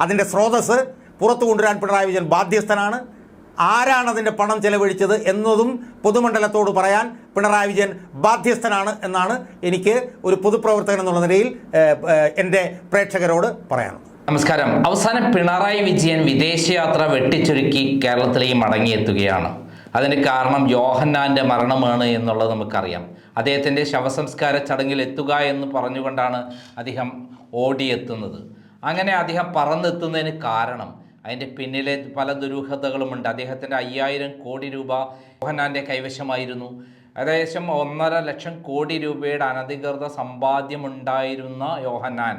അതിൻ്റെ സ്രോതസ് പുറത്തു കൊണ്ടുവരാൻ പിണറായി വിജയൻ ബാധ്യസ്ഥനാണ്. ആരാണ് അതിൻ്റെ പണം ചെലവഴിച്ചത് എന്നതും പൊതുമണ്ഡലത്തോട് പറയാൻ പിണറായി വിജയൻ ബാധ്യസ്ഥനാണ് എന്നാണ് എനിക്ക് ഒരു പൊതുപ്രവർത്തകൻ എന്നുള്ള നിലയിൽ എൻ്റെ പ്രേക്ഷകരോട് പറയാനുള്ളത്. നമസ്കാരം. അവസാനം പിണറായി വിജയൻ വിദേശയാത്ര വെട്ടിച്ചുരുക്കി കേരളത്തിലേക്ക് മടങ്ങിയെത്തുകയാണ്. അതിന് കാരണം യോഹന്നാൻ്റെ മരണമാണ് എന്നുള്ളത് നമുക്കറിയാം. അദ്ദേഹത്തിൻ്റെ ശവസംസ്കാര ചടങ്ങിൽ എത്തുക എന്ന് പറഞ്ഞുകൊണ്ടാണ് അദ്ദേഹം ഓടിയെത്തുന്നത്. അങ്ങനെ അദ്ദേഹം പറന്നെത്തുന്നതിന് കാരണം അതിൻ്റെ പിന്നിലെ പല ദുരൂഹതകളുമുണ്ട്. അദ്ദേഹത്തിൻ്റെ 5000 കോടി രൂപ യോഹന്നാൻ്റെ കൈവശമായിരുന്നു. ഏകദേശം 1.5 ലക്ഷം കോടി രൂപയുടെ അനധികൃത സമ്പാദ്യമുണ്ടായിരുന്ന യോഹന്നാൻ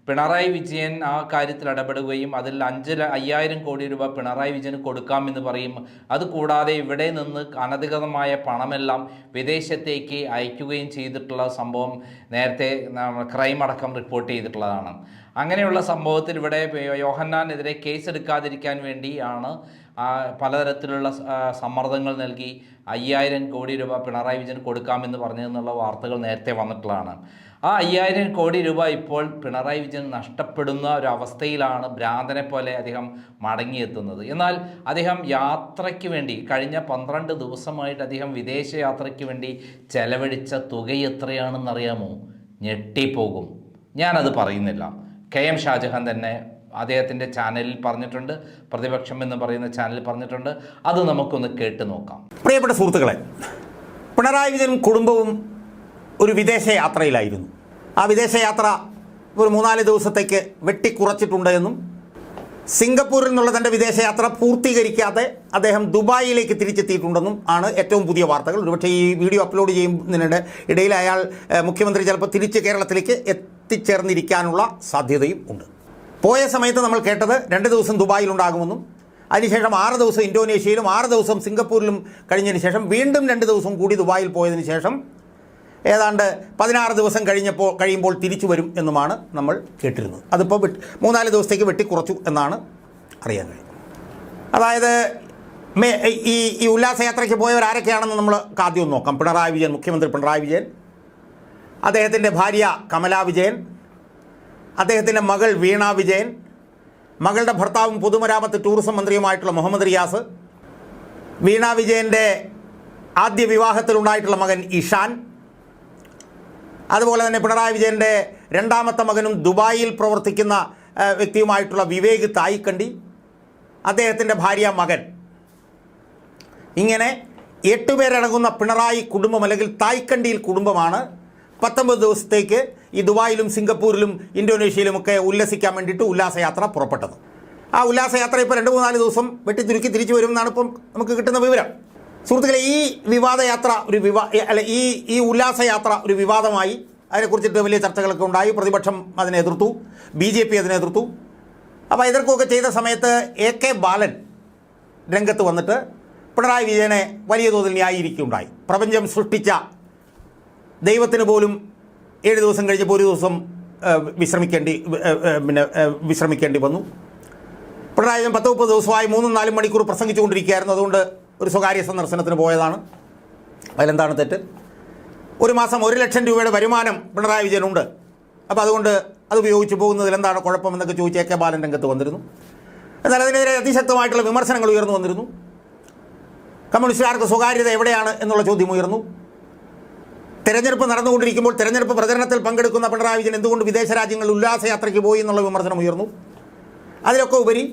പിണറായി വിജയൻ ആ കാര്യത്തിൽ ഇടപെടുകയും അതിൽ 5000 കോടി രൂപ പിണറായി വിജയന് കൊടുക്കാമെന്ന് പറയും. അതുകൂടാതെ ഇവിടെ നിന്ന് അനധികൃതമായ പണമെല്ലാം വിദേശത്തേക്ക് അയക്കുകയും ചെയ്തിട്ടുള്ള സംഭവം നേരത്തെ ക്രൈം അടക്കം റിപ്പോർട്ട് ചെയ്തിട്ടുള്ളതാണ്. അങ്ങനെയുള്ള സംഭവത്തിൽ ഇവിടെ യോഹന്നാനെതിരെ കേസ് എടുക്കാതിരിക്കാൻ വേണ്ടിയാണ് പലതരത്തിലുള്ള സമ്മർദ്ദങ്ങൾ നൽകി 5000 കോടി രൂപ പിണറായി വിജയൻ കൊടുക്കാമെന്ന് പറഞ്ഞതെന്നുള്ള വാർത്തകൾ നേരത്തെ വന്നിട്ടുള്ളതാണ്. ആ 5000 കോടി രൂപ ഇപ്പോൾ പിണറായി വിജയൻ നഷ്ടപ്പെടുന്ന ഒരു അവസ്ഥയിലാണ് ഭ്രാന്തനെ പോലെ അദ്ദേഹം മടങ്ങിയെത്തുന്നത്. എന്നാൽ അദ്ദേഹം യാത്രയ്ക്ക് വേണ്ടി കഴിഞ്ഞ 12 ദിവസമായിട്ട് അദ്ദേഹം വിദേശ യാത്രയ്ക്ക് വേണ്ടി ചെലവഴിച്ച തുക എത്രയാണെന്നറിയാമോ? ഞെട്ടിപ്പോകും. ഞാനത് പറയുന്നില്ല. KM ഷാജഹാൻ തന്നെ അദ്ദേഹത്തിൻ്റെ ചാനലിൽ പറഞ്ഞിട്ടുണ്ട്, പ്രതിപക്ഷം എന്ന് പറയുന്ന ചാനലിൽ പറഞ്ഞിട്ടുണ്ട്. അത് നമുക്കൊന്ന് കേട്ട് നോക്കാം. പ്രിയപ്പെട്ട സുഹൃത്തുക്കളെ, പിണറായി വിജയനും കുടുംബവും ഒരു വിദേശ യാത്രയിലായിരുന്നു. ആ വിദേശയാത്ര ഒരു 3-4 ദിവസത്തേക്ക് വെട്ടിക്കുറച്ചിട്ടുണ്ട് എന്നും സിംഗപ്പൂരിൽ നിന്നുള്ള തൻ്റെ വിദേശയാത്ര പൂർത്തീകരിക്കാതെ അദ്ദേഹം ദുബായിലേക്ക് തിരിച്ചെത്തിയിട്ടുണ്ടെന്നും ആണ് ഏറ്റവും പുതിയ വാർത്തകൾ. ഒരുപക്ഷെ ഈ വീഡിയോ അപ്ലോഡ് ചെയ്യുന്നതിനിടെ ഇടയിൽ അയാൾ മുഖ്യമന്ത്രി ചിലപ്പോൾ തിരിച്ച് കേരളത്തിലേക്ക് എത്തിച്ചേർന്നിരിക്കാനുള്ള സാധ്യതയും ഉണ്ട്. പോയ സമയത്ത് നമ്മൾ കേട്ടത് 2 ദിവസം ദുബായിലുണ്ടാകുമെന്നും അതിനുശേഷം 6 ദിവസം ഇന്തോനേഷ്യയിലും 6 ദിവസം സിംഗപ്പൂരിലും കഴിഞ്ഞതിന് ശേഷം വീണ്ടും 2 ദിവസം കൂടി ദുബായിൽ പോയതിന് ശേഷം ഏതാണ്ട് 16 ദിവസം കഴിയുമ്പോൾ തിരിച്ചു വരും എന്നുമാണ് നമ്മൾ കേട്ടിരുന്നത്. അതിപ്പോൾ 3-4 ദിവസത്തേക്ക് വെട്ടിക്കുറച്ചു എന്നാണ് അറിയാൻ കഴിയും. അതായത് ഈ ഉല്ലാസയാത്രയ്ക്ക് പോയവരാരൊക്കെയാണെന്ന് നമ്മൾ ആദ്യം നോക്കാം. പിണറായി വിജയൻ, മുഖ്യമന്ത്രി പിണറായി വിജയൻ, അദ്ദേഹത്തിൻ്റെ ഭാര്യ കമലാ വിജയൻ, അദ്ദേഹത്തിൻ്റെ മകൾ വീണ വിജയൻ, മകളുടെ ഭർത്താവും പൊതുമരാമത്ത് ടൂറിസം മന്ത്രിയുമായിട്ടുള്ള മുഹമ്മദ് റിയാസ്, വീണ വിജയൻ്റെ ആദ്യ വിവാഹത്തിലുണ്ടായിട്ടുള്ള മകൻ ഇഷാൻ, അതുപോലെ തന്നെ പിണറായി വിജയൻ്റെ 2ാമത്തെ മകനും ദുബായിൽ പ്രവർത്തിക്കുന്ന വ്യക്തിയുമായിട്ടുള്ള വിവേക് തായിക്കണ്ടി, അദ്ദേഹത്തിൻ്റെ ഭാര്യ, മകൻ, ഇങ്ങനെ 8 പേരടങ്ങുന്ന പിണറായി കുടുംബം അല്ലെങ്കിൽ തായ്ക്കണ്ടിയിൽ കുടുംബമാണ് 19 ദിവസത്തേക്ക് ഈ ദുബായിലും സിംഗപ്പൂരിലും ഇന്തോനേഷ്യയിലുമൊക്കെ ഉല്ലസിക്കാൻ വേണ്ടിയിട്ട് ഉല്ലാസയാത്ര പുറപ്പെട്ടത്. ആ ഉല്ലാസയാത്ര ഇപ്പോൾ 2-3-4 ദിവസം വെട്ടിച്ചുരുക്കി തിരിച്ചു വരുമെന്നാണ് ഇപ്പം നമുക്ക് കിട്ടുന്ന വിവരം. സുഹൃത്തുക്കളെ, ഈ വിവാദയാത്ര ഈ ഉല്ലാസയാത്ര ഒരു വിവാദമായി. അതിനെക്കുറിച്ചിട്ട് വലിയ ചർച്ചകളൊക്കെ ഉണ്ടായി. പ്രതിപക്ഷം അതിനെ എതിർത്തു, BJP അതിനെ എതിർത്തു. അപ്പോൾ എതിർക്കുകയൊക്കെ ചെയ്ത സമയത്ത് AK ബാലൻ രംഗത്ത് വന്നിട്ട് പിണറായി വിജയനെ വലിയ തോതിൽ ന്യായീകരിക്കുകയുണ്ടായി. പ്രപഞ്ചം സൃഷ്ടിച്ച ദൈവത്തിന് പോലും 7 ദിവസം കഴിഞ്ഞപ്പോൾ 1 ദിവസം വിശ്രമിക്കേണ്ടി വന്നു. പിണറായി വിജയൻ 10-30 ദിവസമായി 3-4 മണിക്കൂർ പ്രസംഗിച്ചുകൊണ്ടിരിക്കുകയായിരുന്നു. അതുകൊണ്ട് ഒരു സ്വകാര്യ സന്ദർശനത്തിന് പോയതാണ്. അതിലെന്താണ് തെറ്റ്? ഒരു മാസം 1 ലക്ഷം രൂപയുടെ വരുമാനം പിണറായി വിജയനുണ്ട്. അപ്പോൾ അതുകൊണ്ട് അത് ഉപയോഗിച്ച് പോകുന്നതിൽ എന്താണ് കുഴപ്പമെന്നൊക്കെ ചോദിച്ച് AK ബാലൻ രംഗത്ത് വന്നിരുന്നു. എന്നാൽ അതിനെതിരെ അതിശക്തമായിട്ടുള്ള വിമർശനങ്ങൾ ഉയർന്നു വന്നിരുന്നു. കമ്മ്യൂണിസ്റ്റുകാർക്ക് സ്വകാര്യത എവിടെയാണ് എന്നുള്ള ചോദ്യം ഉയർന്നു. തെരഞ്ഞെടുപ്പ് നടന്നുകൊണ്ടിരിക്കുമ്പോൾ തെരഞ്ഞെടുപ്പ് പ്രചരണത്തിൽ പങ്കെടുക്കുന്ന പിണറായി വിജയൻ എന്തുകൊണ്ട് വിദേശ രാജ്യങ്ങളിൽ ഉല്ലാസയാത്രയ്ക്ക് പോയി എന്നുള്ള വിമർശനം ഉയർന്നു. അതിലൊക്കെ ഉപരി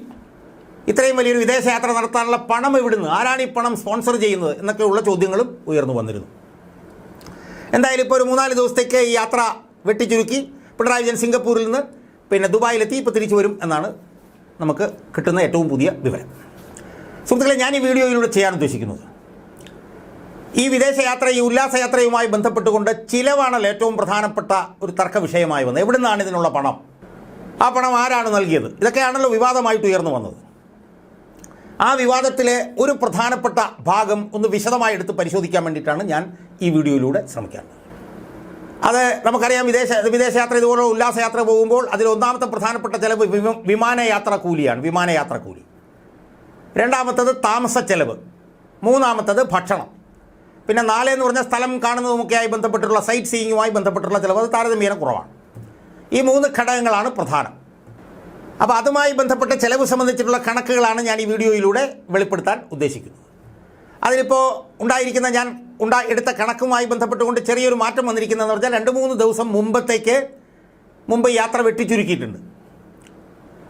ഇത്രയും വലിയൊരു വിദേശയാത്ര നടത്താനുള്ള പണം എവിടുന്ന്, ആരാണ് ഈ പണം സ്പോൺസർ ചെയ്യുന്നത് എന്നൊക്കെയുള്ള ചോദ്യങ്ങളും ഉയർന്നു വന്നിരുന്നു. എന്തായാലും ഇപ്പോൾ ഒരു 3-4 ദിവസത്തേക്ക് ഈ യാത്ര വെട്ടിച്ചുരുക്കി പിണറായി വിജയൻ സിംഗപ്പൂരിൽ നിന്ന് പിന്നെ ദുബായിലെത്തി ഇപ്പോൾ തിരിച്ചു വരും എന്നാണ് നമുക്ക് കിട്ടുന്ന ഏറ്റവും പുതിയ വിവരം. സുഹൃത്തുക്കളെ, ഞാൻ ഈ വീഡിയോയിലൂടെ ചെയ്യാൻ ഉദ്ദേശിക്കുന്നത് ഈ വിദേശയാത്ര, ഈ ഉല്ലാസയാത്രയുമായി ബന്ധപ്പെട്ടുകൊണ്ട് ചിലവാണല്ലോ ഏറ്റവും പ്രധാനപ്പെട്ട ഒരു തർക്ക വിഷയമായി വന്നത്. എവിടെ നിന്നാണ് ഇതിനുള്ള പണം? ആ പണം ആരാണ് നൽകിയത്? ഇതൊക്കെയാണല്ലോ വിവാദമായിട്ട് ഉയർന്നു വന്നത്. ആ വിവാദത്തിലെ ഒരു പ്രധാനപ്പെട്ട ഭാഗം ഒന്ന് വിശദമായി എടുത്ത് പരിശോധിക്കാൻ വേണ്ടിയിട്ടാണ് ഞാൻ ഈ വീഡിയോയിലൂടെ ശ്രമിക്കുന്നത്. അത് നമുക്കറിയാം, വിദേശയാത്ര ഇതുപോലെ ഉല്ലാസയാത്ര പോകുമ്പോൾ അതിൽ ഒന്നാമത്തെ പ്രധാനപ്പെട്ട ചിലവ് വിമാനയാത്ര കൂലിയാണ്. വിമാനയാത്ര കൂലി. രണ്ടാമത്തത് താമസ ചെലവ്. മൂന്നാമത്തത് ഭക്ഷണം. പിന്നെ 4 എന്ന് പറഞ്ഞാൽ സ്ഥലം കാണുന്നതുമൊക്കെയായി ബന്ധപ്പെട്ടിട്ടുള്ള സൈറ്റ് സീയിങ്ങുമായി ബന്ധപ്പെട്ടുള്ള ചിലവ് അത് താരതമ്യേന കുറവാണ്. ഈ 3 ഘടകങ്ങളാണ് പ്രധാനം. അപ്പോൾ അതുമായി ബന്ധപ്പെട്ട ചെലവ് സംബന്ധിച്ചിട്ടുള്ള കണക്കുകളാണ് ഞാൻ ഈ വീഡിയോയിലൂടെ വെളിപ്പെടുത്താൻ ഉദ്ദേശിക്കുന്നത്. അതിലിപ്പോൾ എടുത്ത കണക്കുമായി ബന്ധപ്പെട്ടുകൊണ്ട് ചെറിയൊരു മാറ്റം വന്നിരിക്കുന്നതെന്ന് പറഞ്ഞാൽ 2-3 ദിവസം മുമ്പ് യാത്ര വെട്ടിച്ചുരുക്കിയിട്ടുണ്ട്.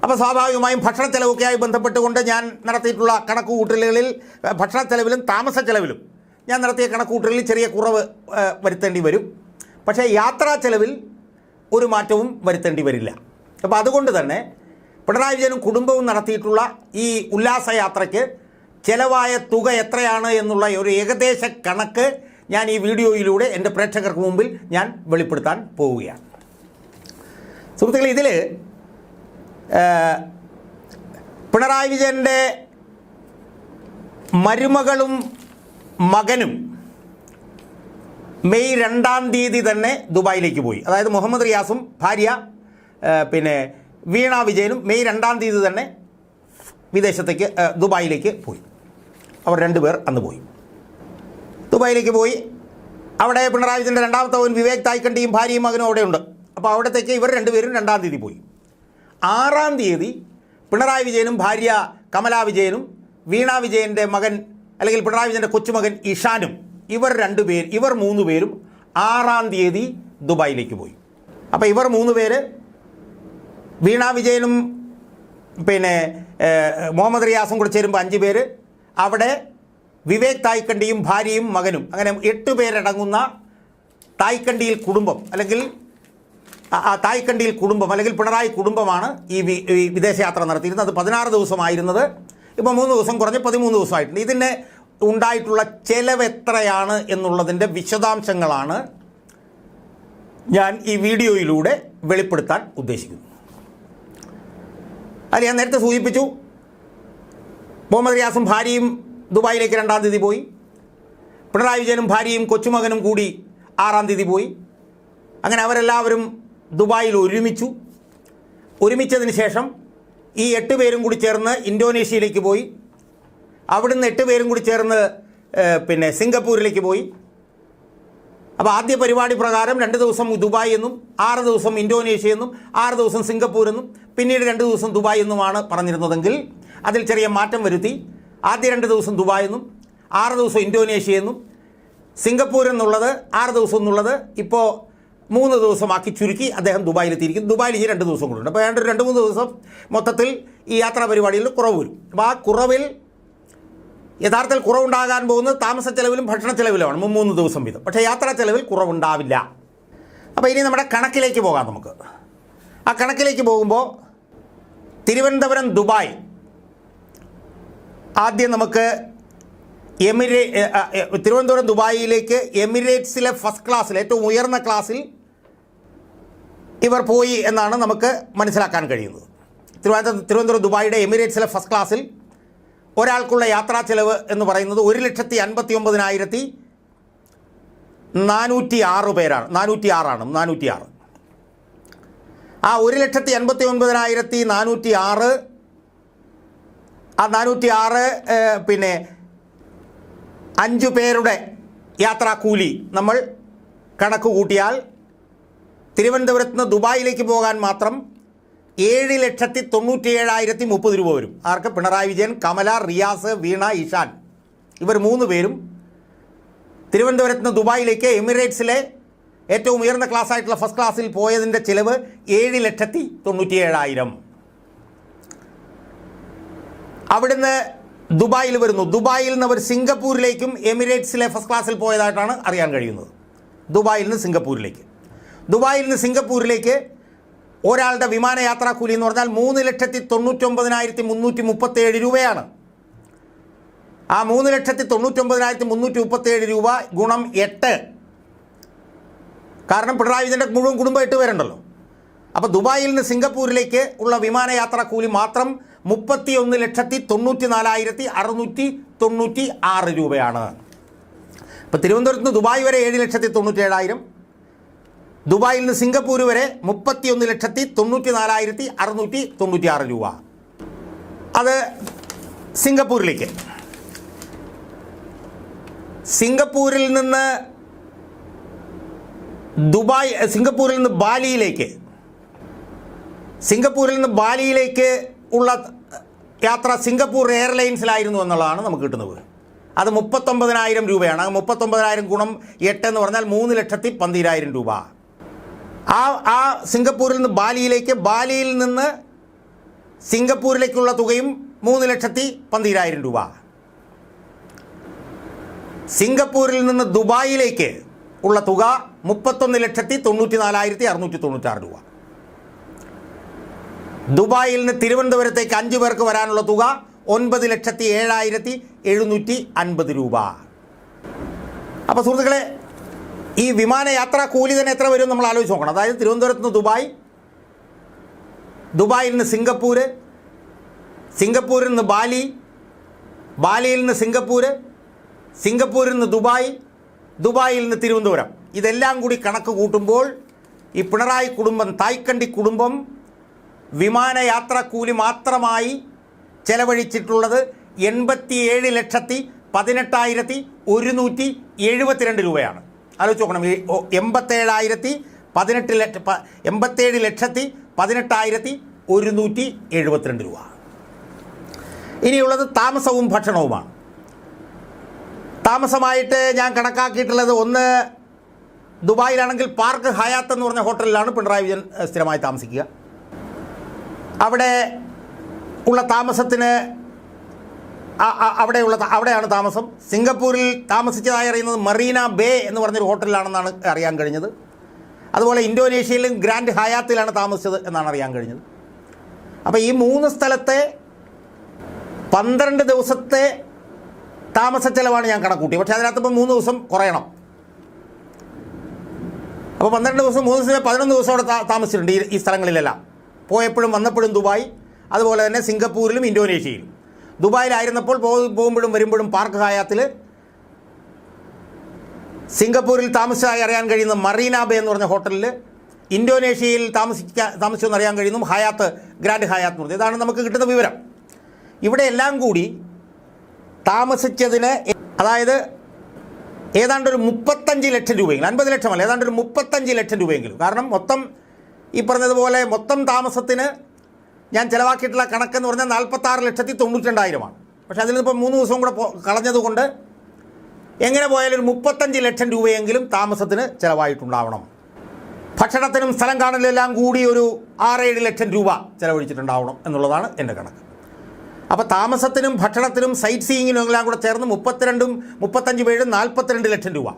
അപ്പോൾ സ്വാഭാവികമായും ഭക്ഷണ ചെലവൊക്കെയായി ബന്ധപ്പെട്ടുകൊണ്ട് ഞാൻ നടത്തിയിട്ടുള്ള കണക്കുകൂട്ടലുകളിൽ ഭക്ഷണ ചെലവിലും താമസ ചെലവിലും ഞാൻ നടത്തിയ കണക്കുകൂട്ടലിൽ ചെറിയ കുറവ് വരുത്തേണ്ടി വരും. പക്ഷേ യാത്രാ ചെലവിൽ ഒരു മാറ്റവും വരുത്തേണ്ടി വരില്ല. അപ്പോൾ അതുകൊണ്ട് തന്നെ പിണറായി വിജയനും കുടുംബവും നടത്തിയിട്ടുള്ള ഈ ഉല്ലാസയാത്രയ്ക്ക് ചെലവായ തുക എത്രയാണ് എന്നുള്ള ഒരു ഏകദേശ കണക്ക് ഞാൻ ഈ വീഡിയോയിലൂടെ എൻ്റെ പ്രേക്ഷകർക്ക് മുമ്പിൽ ഞാൻ വെളിപ്പെടുത്താൻ പോവുകയാണ്. സുഹൃത്തുക്കളെ, ഇതിൽ പിണറായി വിജയൻ്റെ മരുമകളും മകനും മെയ് 2-ാം തീയതി തന്നെ ദുബായിലേക്ക് പോയി. അതായത് മുഹമ്മദ് റിയാസും ഭാര്യ വീണ വിജയനും മെയ് 2-ാം തീയതി തന്നെ വിദേശത്തേക്ക് ദുബായിലേക്ക് പോയി. അവർ 2 പേർ അന്ന് പോയി. ദുബായിലേക്ക് പോയി. അവിടെ പിണറായി വിജയൻ്റെ രണ്ടാമത്തെ മകൻ വിവേക് തായ്ക്കണ്ടിയും ഭാര്യയും മകനും അവിടെയുണ്ട്. അപ്പോൾ അവിടത്തേക്ക് ഇവർ 2 പേരും 2-ാം തീയതി പോയി. 6-ാം തീയതി പിണറായി വിജയനും ഭാര്യ കമലാ വിജയനും വീണ വിജയൻ്റെ മകൻ അല്ലെങ്കിൽ പിണറായി വിജയൻ്റെ കൊച്ചുമകൻ ഇഷാനും ഇവർ 3 പേരും 6-ാം തീയതി ദുബായിലേക്ക് പോയി. അപ്പോൾ ഇവർ 3 പേര് വീണ വിജയനും മുഹമ്മദ് റിയാസും കൂടെ ചേരുമ്പോൾ 5 പേര്, അവിടെ വിവേക് തായ്ക്കണ്ടിയും ഭാര്യയും മകനും, അങ്ങനെ 8 പേരടങ്ങുന്ന തായ്ക്കണ്ടിയിൽ കുടുംബം അല്ലെങ്കിൽ പിണറായി കുടുംബമാണ് ഈ വിദേശയാത്ര നടത്തിയിരുന്നത്. അത് 16 ദിവസമായിരുന്നത് ഇപ്പോൾ 3 ദിവസം കുറഞ്ഞ് 13 ദിവസമായിട്ടുണ്ട്. ഇതിന് ഉണ്ടായിട്ടുള്ള ചെലവ് എത്രയാണ് എന്നുള്ളതിൻ്റെ വിശദാംശങ്ങളാണ് ഞാൻ ഈ വീഡിയോയിലൂടെ വെളിപ്പെടുത്താൻ ഉദ്ദേശിക്കുന്നത്. അത് ഞാൻ നേരത്തെ സൂചിപ്പിച്ചു, മുഹമ്മദ് റിയാസും ഭാര്യയും ദുബായിലേക്ക് 2-ാം തീയതി പോയി. പിണറായി വിജയനും ഭാര്യയും കൊച്ചുമകനും കൂടി 6-ാം തീയതി പോയി. അങ്ങനെ അവരെല്ലാവരും ദുബായിൽ ഒരുമിച്ചതിന് ശേഷം ഈ 8 പേരും കൂടി ചേർന്ന് ഇന്തോനേഷ്യയിലേക്ക് പോയി. അവിടുന്ന് 8 പേരും കൂടി ചേർന്ന് സിംഗപ്പൂരിലേക്ക് പോയി. അപ്പോൾ ആദ്യ പരിപാടി പ്രകാരം 2 ദിവസം ദുബായ് എന്നും 6 ദിവസം ഇന്തോനേഷ്യ എന്നും 6 ദിവസം സിംഗപ്പൂർ എന്നും പിന്നീട് 2 ദിവസം ദുബായ് എന്നുമാണ് പറഞ്ഞിരുന്നതെങ്കിൽ അതിൽ ചെറിയ മാറ്റം വരുത്തി. ആദ്യ 2 ദിവസം ദുബായ് എന്നും 6 ദിവസം ഇന്തോനേഷ്യ എന്നും സിംഗപ്പൂർ എന്നുള്ളത് 6 ദിവസം എന്നുള്ളത് ഇപ്പോൾ 3 ദിവസമാക്കി ചുരുക്കി അദ്ദേഹം ദുബായിലെത്തിയിരിക്കുന്നു. ദുബായിൽ ഈ 2 ദിവസം കൂടുണ്ട്. അപ്പോൾ 2-3 ദിവസം മൊത്തത്തിൽ ഈ യാത്രാ പരിപാടിയിൽ കുറവ് വരും. അപ്പോൾ ആ കുറവിൽ യഥാർത്ഥത്തിൽ കുറവുണ്ടാകാൻ പോകുന്നത് താമസ ചെലവിലും ഭക്ഷണ ചെലവിലുമാണ് 3 ദിവസം വീതം. പക്ഷേ യാത്രാ ചെലവിൽ കുറവുണ്ടാവില്ല. അപ്പോൾ ഇനി നമ്മുടെ കണക്കിലേക്ക് പോകാം. നമുക്ക് ആ കണക്കിലേക്ക് പോകുമ്പോൾ തിരുവനന്തപുരം ദുബായ് ആദ്യം നമുക്ക് തിരുവനന്തപുരം ദുബായിലേക്ക് എമിറേറ്റ്സിലെ ഫസ്റ്റ് ക്ലാസ്സിൽ ഏറ്റവും ഉയർന്ന ക്ലാസ്സിൽ ഇവർ പോയി എന്നാണ് നമുക്ക് മനസ്സിലാക്കാൻ കഴിയുന്നത്. തിരുവനന്തപുരം ദുബായിയുടെ എമിറേറ്റ്സിലെ ഫസ്റ്റ് ക്ലാസ്സിൽ ഒരാൾക്കുള്ള യാത്രാ ചെലവ് എന്ന് പറയുന്നത് 1,59,406 പേരാണ്. 406. ആ 1,89,406 5 പേരുടെ യാത്രാ കൂലി നമ്മൾ കണക്ക് കൂട്ടിയാൽ തിരുവനന്തപുരത്ത് നിന്ന് ദുബായിലേക്ക് പോകാൻ മാത്രം 7,97,030 രൂപ വരും. ആർക്ക്? പിണറായി വിജയൻ, കമല, റിയാസ്, വീണ, ഇഷാൻ ഇവർ 3 പേരും തിരുവനന്തപുരത്ത് നിന്ന് ദുബായിലേക്ക് എമിറേറ്റ്സിലെ ഏറ്റവും ഉയർന്ന ക്ലാസ്സായിട്ടുള്ള ഫസ്റ്റ് ക്ലാസ്സിൽ പോയതിൻ്റെ ചിലവ് 7,97,000. അവിടുന്ന് ദുബായിൽ വരുന്നു. ദുബായിൽ നിന്ന് അവർ സിംഗപ്പൂരിലേക്കും എമിറേറ്റ്സിലെ ഫസ്റ്റ് ക്ലാസ്സിൽ പോയതായിട്ടാണ് അറിയാൻ കഴിയുന്നത്. ദുബായിൽ നിന്ന് സിംഗപ്പൂരിലേക്ക് ഒരാളുടെ വിമാനയാത്രാ കൂലി എന്ന് പറഞ്ഞാൽ 3,99,337 രൂപയാണ്. ആ 3,99,337 രൂപ ഗുണം 8. കാരണം പിണറായി വിജയൻ്റെ മുഴുവൻ കുടുംബം 8 പേരുണ്ടല്ലോ. അപ്പോൾ ദുബായിൽ നിന്ന് സിംഗപ്പൂരിലേക്ക് ഉള്ള വിമാനയാത്രാ കൂലി മാത്രം 31,94,696 രൂപയാണ്. അപ്പോൾ തിരുവനന്തപുരത്ത് നിന്ന് ദുബായ് വരെ 7,97,000, ദുബായിൽ നിന്ന് സിംഗപ്പൂർ വരെ 31,94,696 രൂപ. അത് സിംഗപ്പൂരിലേക്ക്. സിംഗപ്പൂരിൽ നിന്ന് ബാലിയിലേക്ക് സിംഗപ്പൂരിൽ നിന്ന് ബാലിയിലേക്ക് ഉള്ള യാത്ര സിംഗപ്പൂർ എയർലൈൻസിലായിരുന്നു എന്നുള്ളതാണ് നമുക്ക് കിട്ടുന്നത്. അത് 39,000 രൂപയാണ്. 39,000 ഗുണം 8 എന്ന് പറഞ്ഞാൽ 3,12,000 രൂപ. ആ സിംഗപ്പൂരിൽ നിന്ന് ബാലിയിലേക്ക്, ബാലിയിൽ നിന്ന് സിംഗപ്പൂരിലേക്കുള്ള തുകയും 3,12,000 രൂപ. സിംഗപ്പൂരിൽ നിന്ന് ദുബായിലേക്ക് ഉള്ള തുക 31,94,696 രൂപ. ദുബായിൽ നിന്ന് തിരുവനന്തപുരത്തേക്ക് 5 പേർക്ക് വരാനുള്ള തുക 9,07,750 രൂപ. അപ്പോൾ സുഹൃത്തുക്കളെ, ഈ വിമാനയാത്രാ കൂലി തന്നെ എത്ര വരും നമ്മൾ ആലോചിച്ച് നോക്കണം. അതായത് തിരുവനന്തപുരത്ത് നിന്ന് ദുബായ്, ദുബായിൽ നിന്ന് സിംഗപ്പൂർ, സിംഗപ്പൂരിൽ നിന്ന് ബാലി, ബാലിയിൽ നിന്ന് സിംഗപ്പൂർ, സിംഗപ്പൂരിൽ നിന്ന് ദുബായ്, ദുബായിൽ നിന്ന് തിരുവനന്തപുരം. ഇതെല്ലാം കൂടി കണക്ക് കൂട്ടുമ്പോൾ ഈ പിണറായി കുടുംബം, തായ്ക്കണ്ടി കുടുംബം വിമാനയാത്രാ കൂലി മാത്രമായി ചെലവഴിച്ചിട്ടുള്ളത് 87,18,172 രൂപയാണ്. ആലോചിച്ച് നോക്കണം. 87,18,172 രൂപ. ഇനിയുള്ളത് താമസവും ഭക്ഷണവുമാണ്. താമസമായിട്ട് ഞാൻ കണക്കാക്കിയിട്ടുള്ളത്, ഒന്ന് ദുബായിലാണെങ്കിൽ പാർക്ക് ഹയാത്ത് എന്ന് പറഞ്ഞ ഹോട്ടലിലാണ് പിണറായി വിജയൻ സ്ഥിരമായി താമസിക്കുക. അവിടെ ഉള്ള താമസത്തിന് അവിടെയാണ് താമസം. സിംഗപ്പൂരിൽ താമസിച്ചതായി അറിയുന്നത് മറീന ബേ എന്ന് പറഞ്ഞൊരു ഹോട്ടലിലാണെന്നാണ് അറിയാൻ കഴിഞ്ഞത്. അതുപോലെ ഇന്തോനേഷ്യയിലും ഗ്രാൻഡ് ഹയാത്തിലാണ് താമസിച്ചത് എന്നാണ് അറിയാൻ കഴിഞ്ഞത്. അപ്പോൾ ഈ 3 സ്ഥലത്തെ 12 ദിവസത്തെ താമസ ചെലവാണ് ഞാൻ കണക്കൂട്ടി. പക്ഷേ അതിനകത്ത് ഇപ്പോൾ 3 ദിവസം കുറയണം. അപ്പോൾ 12 ദിവസം 3 ദിവസം 11 ദിവസം അവിടെ താമസിച്ചിട്ടുണ്ട് ഈ സ്ഥലങ്ങളിലെല്ലാം. പോയപ്പോഴും വന്നപ്പോഴും ദുബായ്, അതുപോലെ തന്നെ സിംഗപ്പൂരിലും ഇന്തോനേഷ്യയിലും. ദുബായിലായിരുന്നപ്പോൾ പോകുമ്പോഴും വരുമ്പോഴും പാർക്ക് ഹയാത്തിൽ, സിംഗപ്പൂരിൽ താമസിച്ചതായി അറിയാൻ കഴിയുന്ന മറീന ബേ എന്ന് പറഞ്ഞ ഹോട്ടലിൽ, ഇന്തോനേഷ്യയിൽ താമസിച്ചെന്ന് അറിയാൻ കഴിയുന്നു ഹയാത്ത്, ഗ്രാൻഡ് ഹയാത്ത് എന്ന് പറഞ്ഞത്. ഇതാണ് നമുക്ക് കിട്ടുന്ന വിവരം. ഇവിടെ എല്ലാം കൂടി താമസിച്ചതിന് അതായത് ഏതാണ്ടൊരു 35 ലക്ഷം രൂപയെങ്കിലും, 50 ലക്ഷമല്ല, ഏതാണ്ടൊരു 35 ലക്ഷം രൂപയെങ്കിലും. കാരണം മൊത്തം ഈ പറഞ്ഞതുപോലെ മൊത്തം താമസത്തിന് ഞാൻ ചിലവാക്കിയിട്ടുള്ള കണക്കെന്ന് പറഞ്ഞാൽ 46,92,000 പക്ഷേ അതിൽ നിന്നിപ്പോൾ 3 ദിവസം കൂടെ കളഞ്ഞതുകൊണ്ട് എങ്ങനെ പോയാലും ഒരു 35 ലക്ഷം രൂപയെങ്കിലും താമസത്തിന് ചിലവായിട്ടുണ്ടാവണം. ഭക്ഷണത്തിനും സ്ഥലം കാണലും എല്ലാം കൂടി ഒരു 6-7 ലക്ഷം രൂപ ചിലവഴിച്ചിട്ടുണ്ടാവണം എന്നുള്ളതാണ് എൻ്റെ കണക്ക്. അപ്പോൾ താമസത്തിനും ഭക്ഷണത്തിനും സൈറ്റ് സീയിങ്ങിനും എല്ലാം കൂടെ ചേർന്ന് 32, 35, 42 ലക്ഷം രൂപ.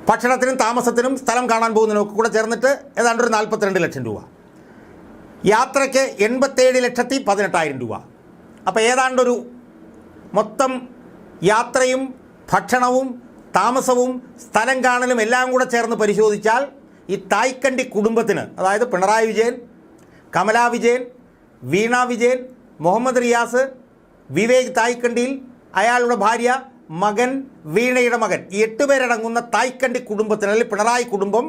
ഭക്ഷണത്തിനും താമസത്തിനും സ്ഥലം കാണാൻ പോകുന്നതിനൊക്കെ കൂടെ ചേർന്നിട്ട് ഏതാണ്ട് ഒരു 42 ലക്ഷം രൂപ. യാത്രയ്ക്ക് 87,18,000 രൂപ. അപ്പോൾ ഏതാണ്ടൊരു മൊത്തം യാത്രയും ഭക്ഷണവും താമസവും സ്ഥലം കാണലും എല്ലാം കൂടെ ചേർന്ന് പരിശോധിച്ചാൽ ഈ തായ്ക്കണ്ടി കുടുംബത്തിന്, അതായത് പിണറായി വിജയൻ, കമലാ വിജയൻ, വീണ വിജയൻ, മുഹമ്മദ് റിയാസ്, വിവേക് തായ്ക്കണ്ടിയിൽ, അയാളുടെ ഭാര്യ, മകൻ, വീണയുടെ മകൻ, ഈ 8 പേരടങ്ങുന്ന തായ്ക്കണ്ടി കുടുംബത്തിന്, അല്ലെങ്കിൽ പിണറായി കുടുംബം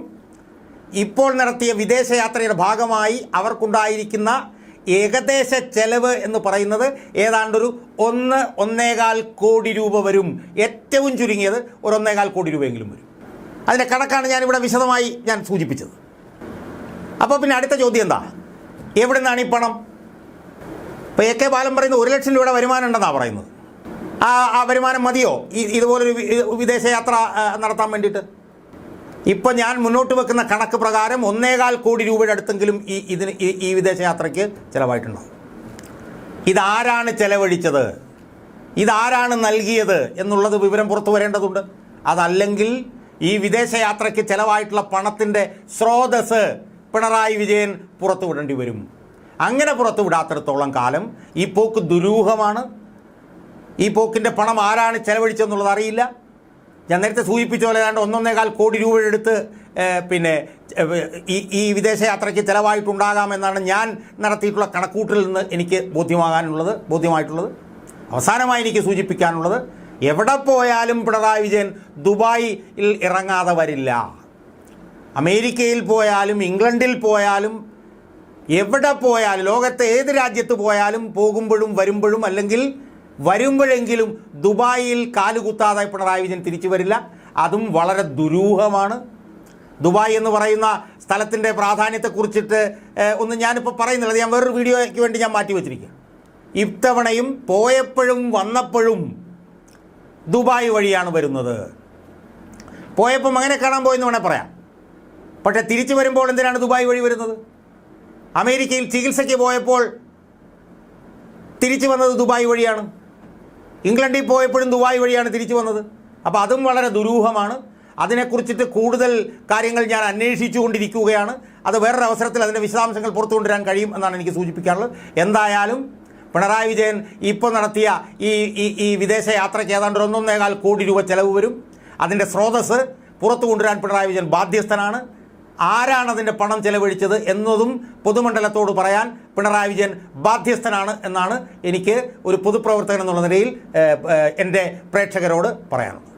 ഇപ്പോൾ നടത്തിയ വിദേശയാത്രയുടെ ഭാഗമായി അവർക്കുണ്ടായിരിക്കുന്ന ഏകദേശ ചെലവ് എന്ന് പറയുന്നത് ഏതാണ്ടൊരു 1-1.25 കോടി രൂപ വരും. ഏറ്റവും ചുരുങ്ങിയത് ഒരു 1.25 കോടി രൂപയെങ്കിലും വരും. അതിൻ്റെ കണക്കാണ് ഞാനിവിടെ വിശദമായി ഞാൻ സൂചിപ്പിച്ചത്. അപ്പോൾ പിന്നെ അടുത്ത ചോദ്യം എന്താ? എവിടെ നിന്നാണ് ഈ പണം? ഇപ്പോൾ AK ബാലൻ പറയുന്നത് 1 ലക്ഷം രൂപയുടെ വരുമാനം ഉണ്ടെന്നാണ് പറയുന്നത്. ആ വരുമാനം മതിയോ ഇതുപോലൊരു വിദേശയാത്ര നടത്താൻ വേണ്ടിയിട്ട്? ഇപ്പം ഞാൻ മുന്നോട്ട് വെക്കുന്ന കണക്ക് പ്രകാരം 1.25 കോടി രൂപയുടെ അടുത്തെങ്കിലും ഈ വിദേശയാത്രയ്ക്ക് ചിലവായിട്ടുണ്ടാകും. ഇതാരാണ് ചെലവഴിച്ചത്, ഇതാരാണ് നൽകിയത് എന്നുള്ളത് വിവരം പുറത്തു വരേണ്ടതുണ്ട്. അതല്ലെങ്കിൽ ഈ വിദേശയാത്രയ്ക്ക് ചിലവായിട്ടുള്ള പണത്തിൻ്റെ സ്രോതസ് പിണറായി വിജയൻ പുറത്തുവിടേണ്ടി വരും. അങ്ങനെ പുറത്തുവിടാത്തിടത്തോളം കാലം ഈ പോക്ക് ദുരൂഹമാണ്. ഈ പോക്കിൻ്റെ പണം ആരാണ് ചെലവഴിച്ചതെന്നുള്ളത് അറിയില്ല. ഞാൻ നേരത്തെ സൂചിപ്പിച്ച പോലെ ഏതാണ്ട് 1.25 കോടി രൂപ എടുത്ത് പിന്നെ ഈ വിദേശയാത്രയ്ക്ക് ചിലവായിട്ടുണ്ടാകാമെന്നാണ് ഞാൻ നടത്തിയിട്ടുള്ള കണക്കൂട്ടലിൽ നിന്ന് എനിക്ക് ബോധ്യമായിട്ടുള്ളത്. അവസാനമായി എനിക്ക് സൂചിപ്പിക്കാനുള്ളത്, എവിടെ പോയാലും പിണറായി വിജയൻ ദുബായിൽ ഇറങ്ങാതെ വരില്ല. അമേരിക്കയിൽ പോയാലും ഇംഗ്ലണ്ടിൽ പോയാലും എവിടെ പോയാലും ലോകത്തെ ഏത് രാജ്യത്ത് പോയാലും പോകുമ്പോഴും വരുമ്പോഴും അല്ലെങ്കിൽ വരുമ്പോഴെങ്കിലും ദുബായിൽ കാലുകുത്താതെ പിണറായി വിജയൻ തിരിച്ചു വരില്ല. അതും വളരെ ദുരൂഹമാണ്. ദുബായ് എന്ന് പറയുന്ന സ്ഥലത്തിൻ്റെ പ്രാധാന്യത്തെക്കുറിച്ചിട്ട് ഒന്നും ഞാനിപ്പോൾ പറയുന്നില്ല. അത് ഞാൻ വേറൊരു വീഡിയോയ്ക്ക് വേണ്ടി ഞാൻ മാറ്റി വച്ചിരിക്കുക. ഇത്തവണയും പോയപ്പോഴും വന്നപ്പോഴും ദുബായ് വഴിയാണ് വരുന്നത്. പോയപ്പോൾ മകനെ കാണാൻ പോയെന്ന് വേണേൽ പറയാം. പക്ഷേ തിരിച്ചു വരുമ്പോൾ എന്തിനാണ് ദുബായ് വഴി വരുന്നത്? അമേരിക്കയിൽ ചികിത്സയ്ക്ക് പോയപ്പോൾ തിരിച്ചു വന്നത് ദുബായ് വഴിയാണ്. ഇംഗ്ലണ്ടിൽ പോയപ്പോഴും ദുബായ് വഴിയാണ് തിരിച്ചു വന്നത്. അപ്പോൾ അതും വളരെ ദുരൂഹമാണ്. അതിനെക്കുറിച്ചിട്ട് കൂടുതൽ കാര്യങ്ങൾ ഞാൻ അന്വേഷിച്ചു കൊണ്ടിരിക്കുകയാണ്. അത് വേറൊരു അവസരത്തിൽ അതിൻ്റെ വിശദാംശങ്ങൾ പുറത്തു കൊണ്ടുവരാൻ കഴിയും എന്നാണ് എനിക്ക് സൂചിപ്പിക്കാറുള്ളത്. എന്തായാലും പിണറായി വിജയൻ ഇപ്പോൾ നടത്തിയ ഈ വിദേശ യാത്രയ്ക്ക് ഏതാണ്ട് 1.25 കോടി രൂപ ചെലവ് വരും. അതിൻ്റെ സ്രോതസ്സ് പുറത്തു കൊണ്ടുവരാൻ പിണറായി വിജയൻ ബാധ്യസ്ഥനാണ്. ആരാണ് അതിൻ്റെ പണം ചെലവഴിച്ചത് എന്നതും പൊതുമണ്ഡലത്തോട് പറയാൻ പിണറായി വിജയൻ ബാധ്യസ്ഥനാണ് എന്നാണ് എനിക്ക് ഒരു പൊതുപ്രവർത്തകൻ എന്നുള്ള നിലയിൽ എൻ്റെ പ്രേക്ഷകരോട് പറയാനുള്ളത്.